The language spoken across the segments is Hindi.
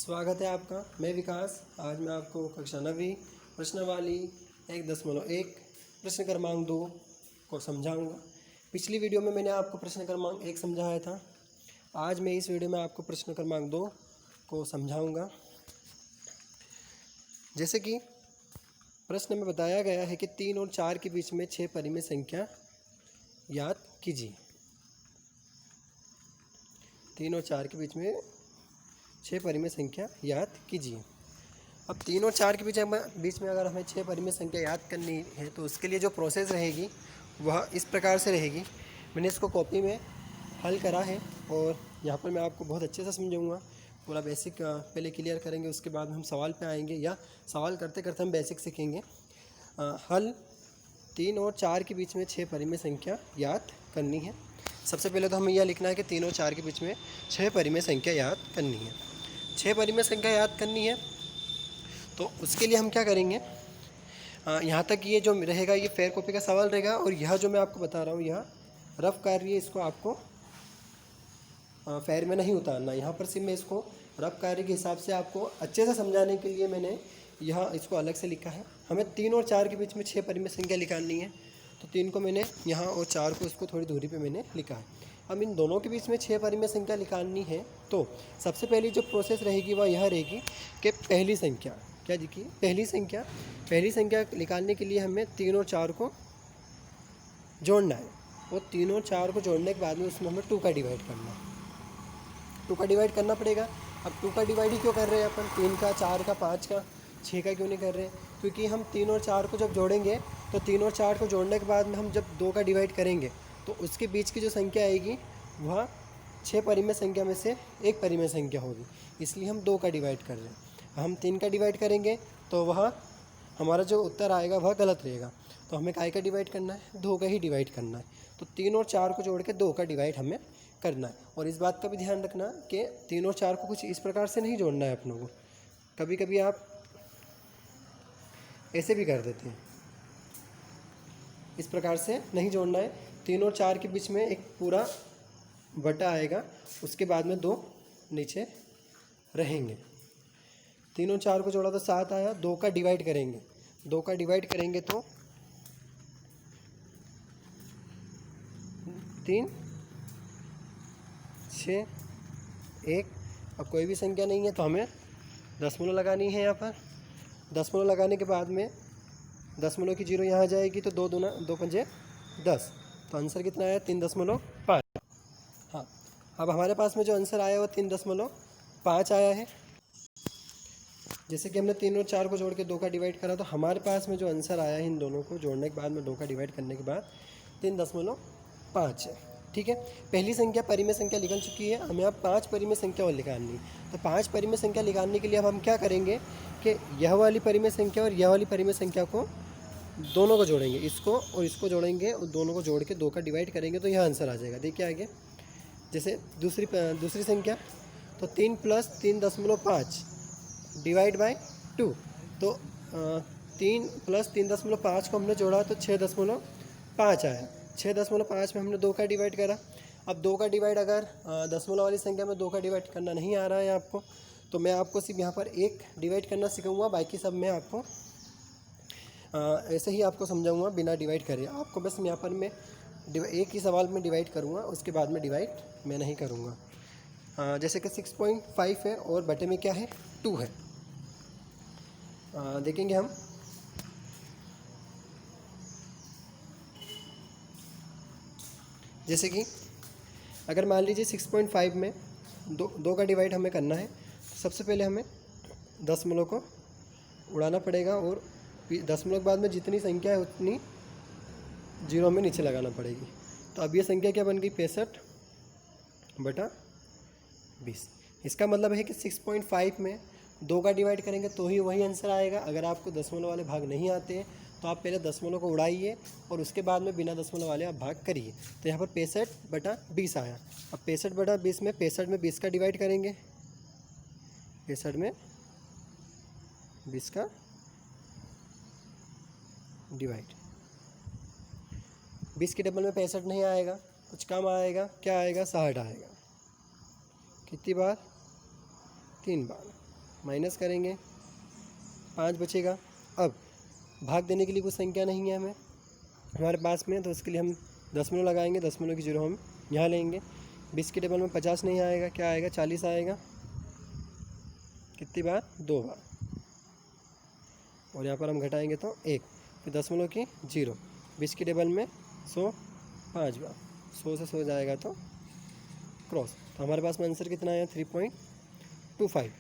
स्वागत है आपका। मैं विकास। आज मैं आपको कक्षा 9वीं प्रश्नावली 1.1 प्रश्न क्रमांक 2 को समझाऊंगा। पिछली वीडियो में मैंने आपको प्रश्न क्रमांक 1 समझाया था। आज मैं इस वीडियो में आपको प्रश्न क्रमांक 2 को समझाऊंगा। जैसे कि प्रश्न में बताया गया है कि 3 और 4 के बीच में 6 परिमेय संख्या याद कीजिए। 3 और 4 के बीच में 6 परिमेय संख्या याद कीजिए। अब 3 और 4 के बीच में अगर हमें 6 परिमेय संख्या याद करनी है तो उसके लिए जो प्रोसेस रहेगी वह इस प्रकार से रहेगी। मैंने इसको कॉपी में हल करा है और यहाँ पर मैं आपको बहुत अच्छे से समझाऊंगा। पूरा बेसिक पहले क्लियर करेंगे, उसके बाद हम सवाल पे आएंगे या सवाल करते करते हम बेसिक सीखेंगे। हल 3 और 4 के बीच में 6 परिमेय संख्या याद करनी है। सबसे पहले तो हमें यह लिखना है कि 3 और 4 के बीच में 6 परिमेय संख्या याद करनी है। 6 परिमेय संख्या याद करनी है तो उसके लिए हम क्या करेंगे, यहाँ तक ये जो रहेगा ये फेयर कॉपी का सवाल रहेगा और यह जो मैं आपको बता रहा हूँ यह रफ कार्य, इसको आपको फेयर में नहीं उतारना। यहाँ पर सिर्फ मैं इसको रफ कार्य के हिसाब से आपको अच्छे से समझाने के लिए मैंने यह इसको अलग से लिखा है। हमें 3 और 4 के बीच में 6 परिमेय संख्या निकालनी है तो 3 को मैंने यहाँ और 4 को इसको थोड़ी दूरी पे मैंने लिखा है। अब इन दोनों के बीच में 6 परिमेय संख्या निकालनी है तो सबसे पहली जो प्रोसेस रहेगी वह यह रहेगी कि पहली संख्या क्या देखिए, पहली संख्या निकालने के लिए हमें 3 और 4 को जोड़ना है और 3 और 4 को जोड़ने के बाद में उसमें हमें 2 का डिवाइड करना है। 2 का डिवाइड करना पड़ेगा। अब 2 का डिवाइड ही क्यों कर रहे हैं अपन, 3 का, 4 का, 5 का, 6 का क्यों नहीं कर रहे? क्योंकि हम 3 और 4 को जब जोड़ेंगे तो 3 और 4 को जोड़ने के बाद में हम जब 2 का डिवाइड करेंगे तो उसके बीच की जो संख्या आएगी वह 6 परिमेय संख्या में से एक परिमेय संख्या होगी, इसलिए हम 2 का डिवाइड कर रहे हैं। हम 3 का डिवाइड करेंगे तो वह हमारा जो उत्तर आएगा वह गलत रहेगा। तो हमें काय का डिवाइड करना है, 2 का ही डिवाइड करना है। तो 3 और 4 को जोड़ के 2 का डिवाइड हमें करना है। और इस बात का भी ध्यान रखना कि 3 और 4 को कुछ इस प्रकार से नहीं जोड़ना है अपनों को। कभी कभी आप ऐसे भी कर देते हैं, इस प्रकार से नहीं जोड़ना है। 3 और 4 के बीच में एक पूरा बटा आएगा, उसके बाद में 2 नीचे रहेंगे। 3 और 4 को जोड़ा तो 7 आया, 2 का डिवाइड करेंगे, 2 का डिवाइड करेंगे तो 3, 6, 1। अब कोई भी संख्या नहीं है तो हमें दशमलव लगानी है। यहाँ पर दशमलव लगाने के बाद में दशमलव की 0 यहाँ आ जाएगी तो 2 दूना 2 पंजे 10। तो आंसर कितना आया, 3.5। हाँ, अब हमारे पास में जो आंसर आया वो 3.5 आया है। जैसे कि हमने 3 और 4 को जोड़ के 2 का डिवाइड करा तो हमारे पास में जो आंसर आया है इन दोनों को जोड़ने के बाद में 2 का डिवाइड करने के बाद 3.5 है। ठीक है, पहली संख्या परिमेय संख्या निकल चुकी है। हमें अब 5 परिमेय संख्या और निकालनी है। तो 5 परिमेय संख्या निकालने के लिए अब हम क्या करेंगे कि यह वाली परिमेय संख्या और यह वाली परिमेय संख्या को दोनों को जोड़ेंगे, इसको और इसको जोड़ेंगे और दोनों को जोड़ के 2 का डिवाइड करेंगे तो यह आंसर आ जाएगा। देखिए आगे, जैसे दूसरी संख्या तो 3 + 3.5 डिवाइड बाय 2। तो 3 + 3.5 को हमने जोड़ा तो 6.5 आया। 6.5 में हमने 2 का डिवाइड करा। अब 2 का डिवाइड अगर दशमलव वाली संख्या में 2 का डिवाइड करना नहीं आ रहा है आपको, तो मैं आपको सिर्फ यहाँ पर 1 डिवाइड करना सिखाऊंगा, बाकी सब मैं आपको ऐसे ही आपको समझाऊंगा बिना डिवाइड करे। आपको बस यहाँ पर मैं एक ही सवाल में डिवाइड करूँगा, उसके बाद में डिवाइड मैं नहीं करूँगा। जैसे कि 6.5 है और बटे में क्या है, 2 है। देखेंगे हम, जैसे कि अगर मान लीजिए 6.5 में 2 का डिवाइड हमें करना है तो सबसे पहले हमें दशमलव को उड़ाना पड़ेगा और दशमलव के बाद में जितनी संख्या है उतनी 0 में नीचे लगाना पड़ेगी। तो अब ये संख्या क्या बन गई, 65/20। इसका मतलब है कि 6.5 में 2 का डिवाइड करेंगे तो ही वही आंसर आएगा। अगर आपको दशमलव वाले भाग नहीं आते हैं तो आप पहले दशमलव को उड़ाइए और उसके बाद में बिना दशमलव वाले आप भाग करिए। तो यहाँ पर 65/20 आया। अब 65/20 में 65 में 20 का डिवाइड करेंगे, 65 में 20 का डिवाइड, 20 के डबल में 65 नहीं आएगा, कुछ कम आएगा। क्या आएगा, 60 आएगा। कितनी बार, 3 बार। माइनस करेंगे, 5 बचेगा। अब भाग देने के लिए कुछ संख्या नहीं है हमारे पास में, तो उसके लिए हम दशमलव लगाएंगे, दशमलव की जीरो हम यहाँ लेंगे। 20 के टेबल में 50 नहीं आएगा, क्या आएगा, 40 आएगा। कितनी बार, 2 बार। और यहाँ पर हम घटाएंगे तो 1, फिर दशमलव की जीरो, 20 की टेबल में 100 5 बार, 100 से 100 जाएगा तो क्रॉस। तो हमारे पास में आंसर कितना आया, 3.25।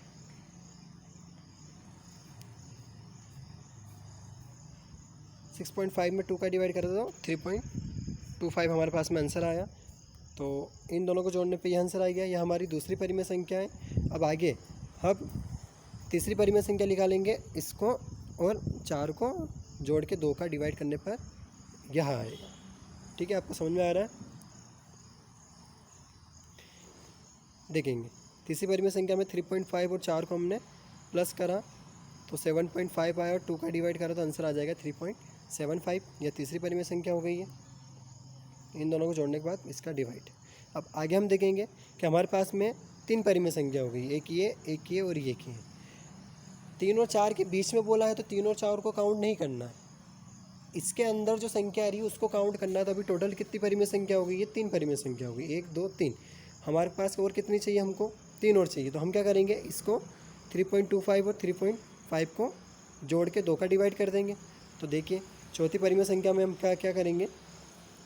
6.5 में 2 का डिवाइड कर दो, 3.25 हमारे पास में आंसर आया। तो इन दोनों को जोड़ने पे यह आंसर आ गया। यह हमारी दूसरी परिमेय संख्या है। अब आगे हम तीसरी परिमेय संख्या निकालेंगे, इसको और 4 को जोड़ के 2 का डिवाइड करने पर यह आएगा। ठीक है, आपको समझ में आ रहा है? देखेंगे तीसरी परिमेय संख्या में 3.5 और 4 को हमने प्लस करा तो 7.5 आया, और 2 का डिवाइड करा तो आंसर आ जाएगा 3.75। यह तीसरी परिमेय संख्या हो गई है। इन दोनों को जोड़ने के बाद इसका डिवाइड। अब आगे हम देखेंगे कि हमारे पास में 3 परिमेय संख्या हो गई, एक ये और ये की है। 3 और 4 के बीच में बोला है तो 3 और 4 को काउंट नहीं करना है, इसके अंदर जो संख्या आ रही है उसको काउंट करना है। तो अभी टोटल कितनी परिमेय संख्या हो गई, ये 3 परिमेय संख्या हो गई, 1 2 3। हमारे पास और कितनी चाहिए, हमको 3 और चाहिए। तो हम क्या करेंगे, इसको 3.25 और 3.5 को जोड़ के 2 का डिवाइड कर देंगे। तो देखिए चौथी परिमेय संख्या में हम क्या करेंगे,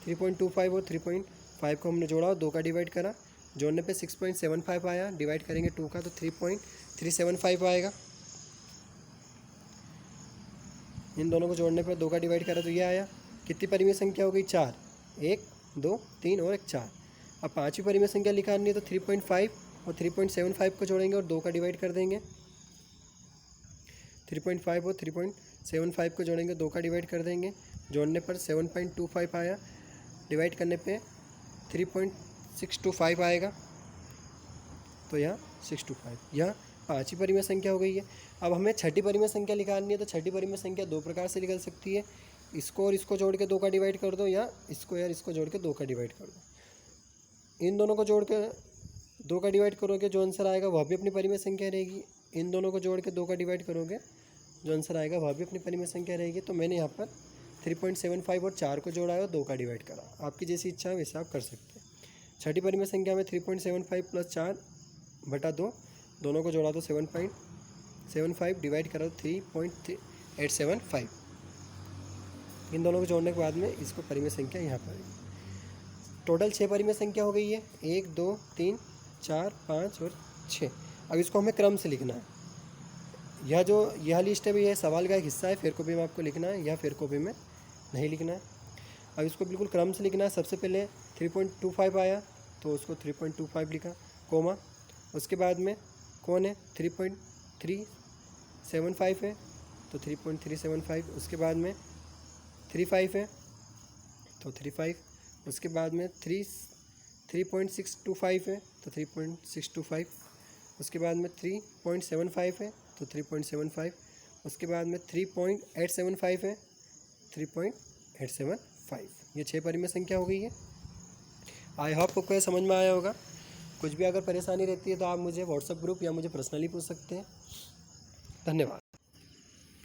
3.25 और 3.5 को हमने जोड़ा और 2 का डिवाइड करा, जोड़ने पे 6.75 आया, डिवाइड करेंगे 2 का तो 3.375 आएगा। इन दोनों को जोड़ने पर 2 का डिवाइड करा तो ये आया। कितनी परिमेय संख्या हो गई, 4, 1 2 3 और 1 4। अब पांचवी परिमेय संख्या निकालनी है तो 3.5 और 3.75 को जोड़ेंगे और 2 का डिवाइड कर देंगे। 3.5 और 3.75 को जोड़ेंगे, 2 का डिवाइड कर देंगे, जोड़ने पर 7.25 आया, डिवाइड करने पे 3.625 आएगा। तो यहाँ 625, यह पांचवी परिमेय संख्या हो गई है। अब हमें छठी परिमेय संख्या निकालनी है तो छठी परिमेय संख्या 2 प्रकार से निकल सकती है। इसको और इसको जोड़ के 2 का डिवाइड कर दो, या इसको यार इसको जोड़ के 2 का डिवाइड कर दो। इन दोनों को जोड़ के 2 का डिवाइड करोगे, जो आंसर आएगा वह भी अपनी परिमेय संख्या रहेगी। इन दोनों को जोड़ के 2 का डिवाइड करोगे, जो आंसर आएगा वह भी अपनी परिमेय संख्या रहेगी। तो मैंने यहाँ पर 3.75 और 4 को जोड़ा है और 2 का डिवाइड करा। आपकी जैसी इच्छा है वैसे आप कर सकते हैं। छठी परिमेय संख्या में 3.75 प्लस 4/2, दोनों को जोड़ा तो 7.75, डिवाइड करा तो 3.875। इन दोनों को जोड़ने के बाद में इसको परिमेय संख्या यहाँ पर टोटल 6 परिमेय संख्या हो गई है, 1 2 3 4 5 और 6। अब इसको हमें क्रम से लिखना है। यह लिस्ट है भी, यह सवाल का एक हिस्सा है, फेर कॉपी में आपको लिखना है या फेर कॉपी में नहीं लिखना है। अब इसको बिल्कुल क्रम से लिखना है। सबसे पहले 3.25 आया तो उसको 3.25 लिखा, कोमा। उसके बाद में कौन है, 3.375 है तो 3.375। उसके बाद में 35 है तो 35। उसके बाद में 3.625 है तो 3.625। उसके बाद में 3.75 है तो 3.75। उसके बाद में 3.875 है, 3.875। ये 6 परिमेय संख्या हो गई है। आई होप आपको समझ में आया होगा। कुछ भी अगर परेशानी रहती है तो आप मुझे व्हाट्सएप ग्रुप या मुझे पर्सनली पूछ सकते हैं। धन्यवाद।